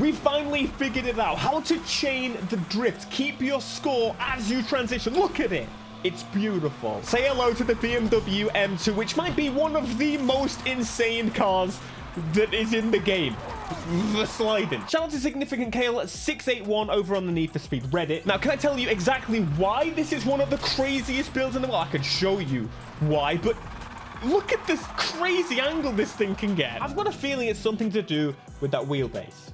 We finally figured it out. How to chain the drift. Keep your score as you transition. Look at it. It's beautiful. Say hello to the BMW M2, which might be one of the most insane cars that is in the game. The sliding. Shout out to Significant Kale at 681 over on the Need for Speed Reddit. Now, can I tell you exactly why this is one of the craziest builds in the world? I can show you why, but look at this crazy angle this thing can get. I've got a feeling it's something to do with that wheelbase.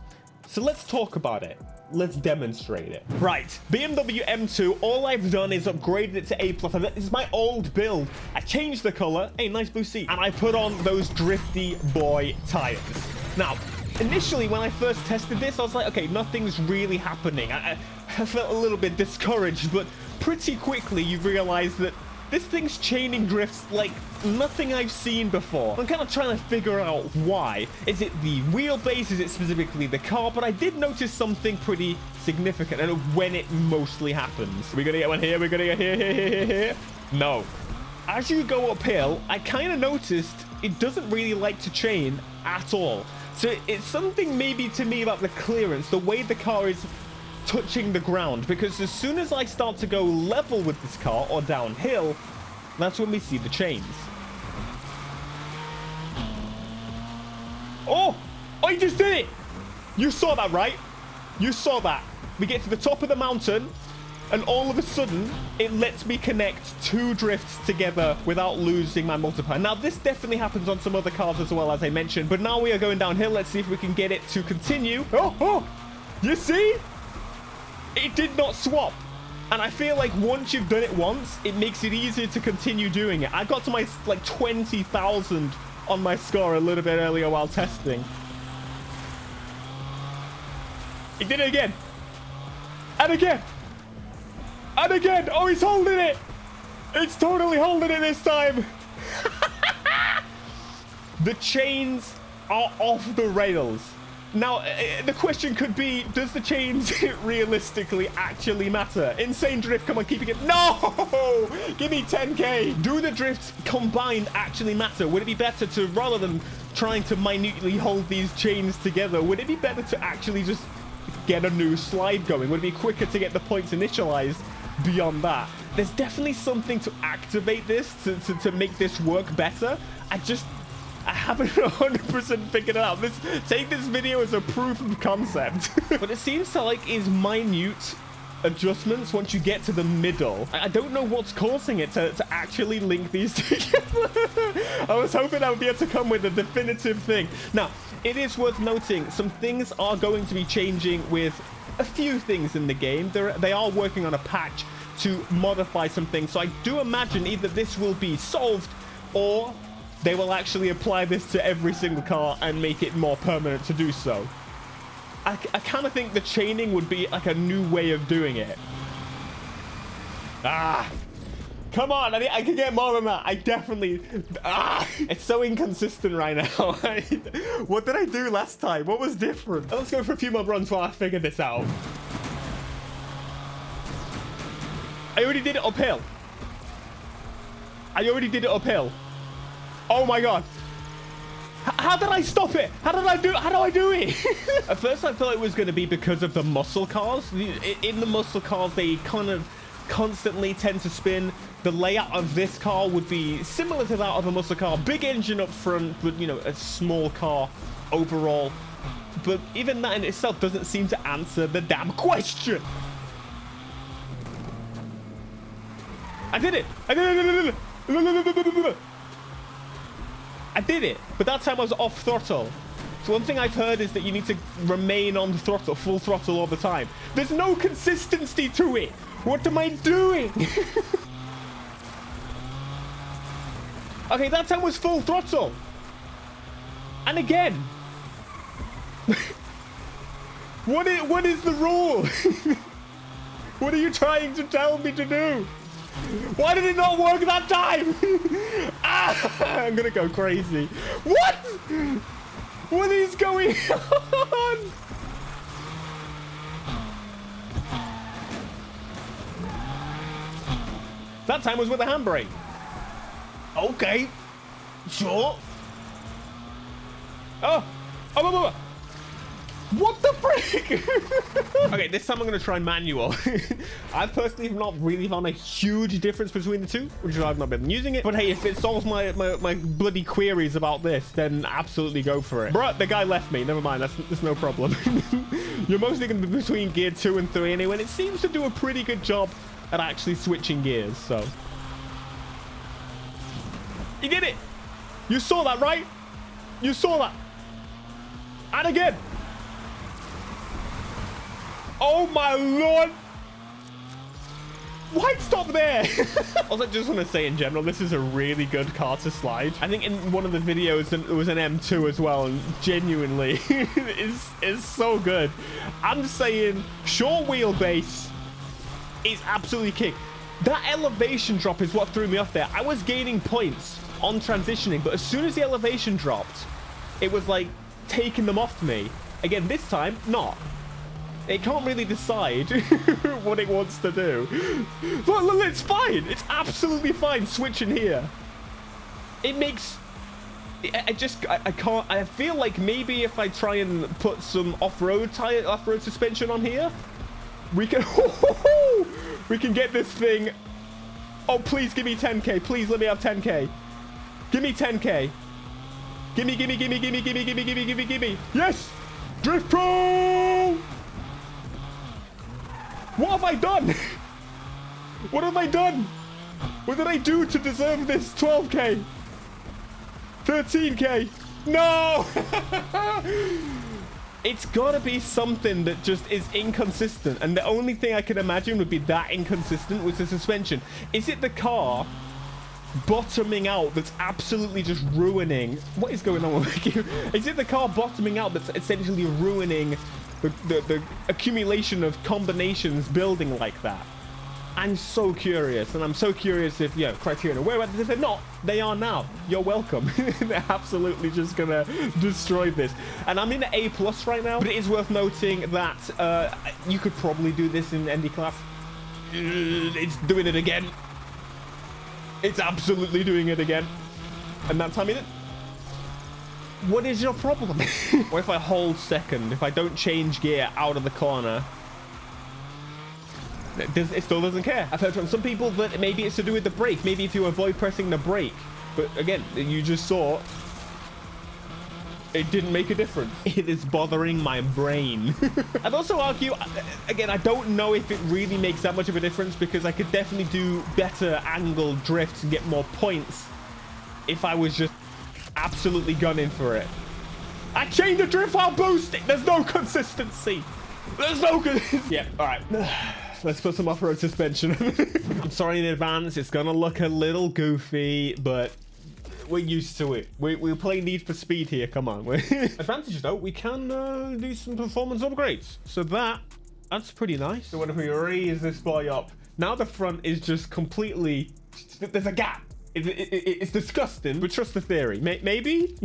So let's talk about it. Let's demonstrate it. Right, BMW M2, all I've done is upgraded it to A+. This is my old build. I changed the color, hey, nice blue seat, and I put on those drifty boy tires. Now, initially, when I first tested this, I was like, okay, nothing's really happening. I felt a little bit discouraged, but pretty quickly you realize that this thing's chaining drifts like nothing I've seen before. I'm kind of trying to figure out why. Is it the wheelbase? Is it specifically the car? But I did notice something pretty significant and when it mostly happens. We're gonna get one here. We're gonna get here. No. As you go uphill, I kind of noticed it doesn't really like to chain at all. So it's something maybe to me about the clearance, the way the car is touching the ground, because as soon as I start to go level with this car or downhill, that's when we see the chains. Oh, you just did it. You saw that, right? You saw that. We get to the top of the mountain and all of a sudden it lets me connect two drifts together without losing my multiplier. Now this definitely happens on some other cars as well, as I mentioned, but now we are going downhill. Let's see if we can get it to continue. Oh, you see? It did not swap. And I feel like once you've done it once, it makes it easier to continue doing it. I got to my like 20,000 on my score a little bit earlier while testing. He did it again. And again. And again. Oh, he's holding it. It's totally holding it this time. The chains are off the rails. Now, the question could be, does the chains realistically actually matter? Insane drift, come on, keeping it. No! Give me 10K. Do the drifts combined actually matter? Would it be better to, rather than trying to minutely hold these chains together, would it be better to actually just get a new slide going? Would it be quicker to get the points initialized beyond that? There's definitely something to activate this, to make this work better. I haven't 100% figured it out. Take this video as a proof of concept. But it seems to like is minute adjustments once you get to the middle. I don't know what's causing it to actually link these together. I was hoping I would be able to come with a definitive thing. Now, it is worth noting some things are going to be changing with a few things in the game. They are working on a patch to modify some things. So I do imagine either this will be solved or they will actually apply this to every single car and make it more permanent to do so. I kind of think the chaining would be like a new way of doing it. Come on, I can get more than that. I definitely... It's so inconsistent right now. What did I do last time? What was different? Let's go for a few more runs while I figure this out. I already did it uphill. Oh my god. How did I stop it? How do I do it? At first I thought it was going to be because of the muscle cars. In the muscle cars, they kind of constantly tend to spin. The layout of this car would be similar to that of a muscle car. Big engine up front, but you know, a small car overall. But even that in itself doesn't seem to answer the damn question. I did it. I did it, but that time I was off throttle. So one thing I've heard is that you need to remain on the throttle, full throttle all the time. There's no consistency to it. What am I doing? Okay, that time was full throttle. And again. What is the rule? What are you trying to tell me to do? Why did it not work that time? I'm gonna go crazy. What? What is going on? That time was with the handbrake. Okay. Sure. Oh. What the? frick? Okay, this time I'm going to try manual. I personally have not really found a huge difference between the two, which is why I've not been using it. But hey, if it solves my bloody queries about this, then absolutely go for it. Bruh, the guy left me. Never mind. That's no problem. You're mostly going to be between gear 2 and 3 anyway, and it seems to do a pretty good job at actually switching gears, so. He did it. You saw that, right? You saw that. And again. Oh my lord. Why stop there? Also, just want to say in general, this is a really good car to slide. I think in one of the videos, it was an M2 as well, and genuinely, it's so good. I'm saying short wheelbase is absolutely king. That elevation drop is what threw me off there. I was gaining points on transitioning, but as soon as the elevation dropped, it was like taking them off me. Again, this time, not. It can't really decide what it wants to do. But look, it's fine. It's absolutely fine switching here. It makes... I can't... I feel like maybe if I try and put some off-road suspension on here, we can... we can get this thing... Oh, please give me 10K. Please let me have 10K. Give me 10K. Gimme, gimme, gimme, gimme, gimme, gimme, gimme, gimme, gimme. Yes! Drift Pro! What have I done? What have I done? What did I do to deserve this 12K? 13K? No! It's gotta be something that just is inconsistent. And the only thing I can imagine would be that inconsistent was the suspension. Is it the car bottoming out that's absolutely just ruining? What is going on with you? Is it the car bottoming out that's essentially ruining the accumulation of combinations building like that? I'm so curious, and I'm so curious if, yeah, Criterion are aware of it. If they're not, they are now. You're welcome. They're absolutely just gonna destroy this. And I'm in A+ right now, but it is worth noting that you could probably do this in ND class. It's doing it again. It's absolutely doing it again. And that time in it. What is your problem? What if I hold second? If I don't change gear out of the corner? It still doesn't care. I've heard from some people that maybe it's to do with the brake. Maybe if you avoid pressing the brake. But again, you just saw it didn't make a difference. It is bothering my brain. I'd also argue, again, I don't know if it really makes that much of a difference, because I could definitely do better angle drifts and get more points if I was just absolutely gunning for it. I changed the drift while boosting. There's no consistency. There's no good. Yeah, all right. Let's put some off-road suspension. I'm sorry in advance. It's gonna look a little goofy, but we're used to it. We're playing Need for Speed here. Come on. Advantage though, we can do some performance upgrades. So that's pretty nice. So what if we raise this boy up? Now the front is just completely... There's a gap. It's disgusting, but trust the theory. Maybe?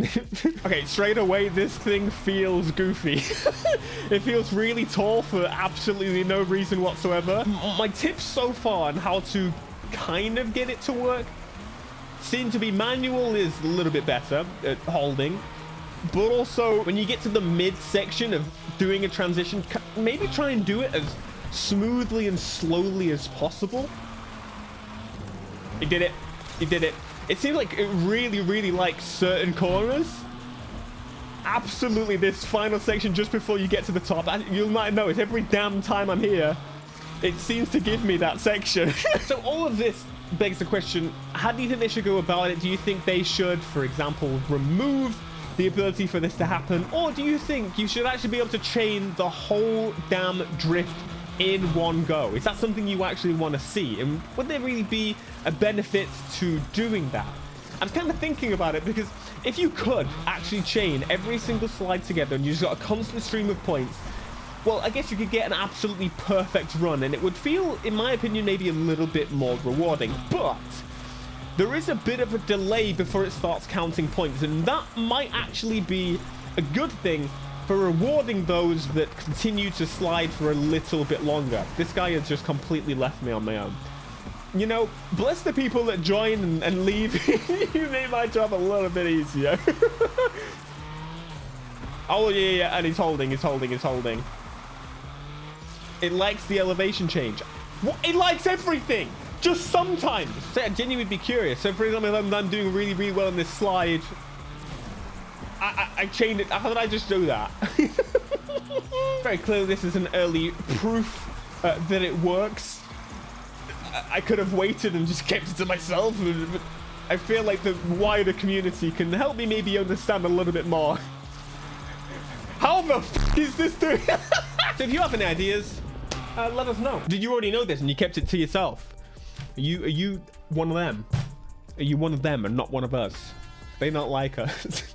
Okay, straight away, this thing feels goofy. It feels really tall for absolutely no reason whatsoever. My tips so far on how to kind of get it to work seem to be manual is a little bit better at holding. But also, when you get to the mid-section of doing a transition, maybe try and do it as smoothly and slowly as possible. It did it. It did it. It seems like it really likes certain corners. Absolutely, this final section just before you get to the top. You might notice every damn time I'm here, it seems to give me that section. So all of this begs the question, how do you think they should go about it? Do you think they should, for example, remove the ability for this to happen? Or do you think you should actually be able to chain the whole damn drift in one go? Is that something you actually want to see? And would there really be a benefit to doing that? I'm kind of thinking about it, because if you could actually chain every single slide together and you just got a constant stream of points, well, I guess you could get an absolutely perfect run, and it would feel, in my opinion, maybe a little bit more rewarding. But there is a bit of a delay before it starts counting points, and that might actually be a good thing for rewarding those that continue to slide for a little bit longer. This guy has just completely left me on my own. You know, bless the people that join and leave. You made my job a little bit easier. Oh, yeah, and he's holding. It likes the elevation change. What? It likes everything. Just sometimes. So I genuinely would be curious. So for example, if I'm doing really, really well on this slide, I chained it. How did I just do that? Very clearly, this is an early proof that it works. I could have waited and just kept it to myself. But I feel like the wider community can help me maybe understand a little bit more. How the f is this doing? So if you have any ideas, let us know. Did you already know this and you kept it to yourself? Are you one of them? Are you one of them and not one of us? They not like us.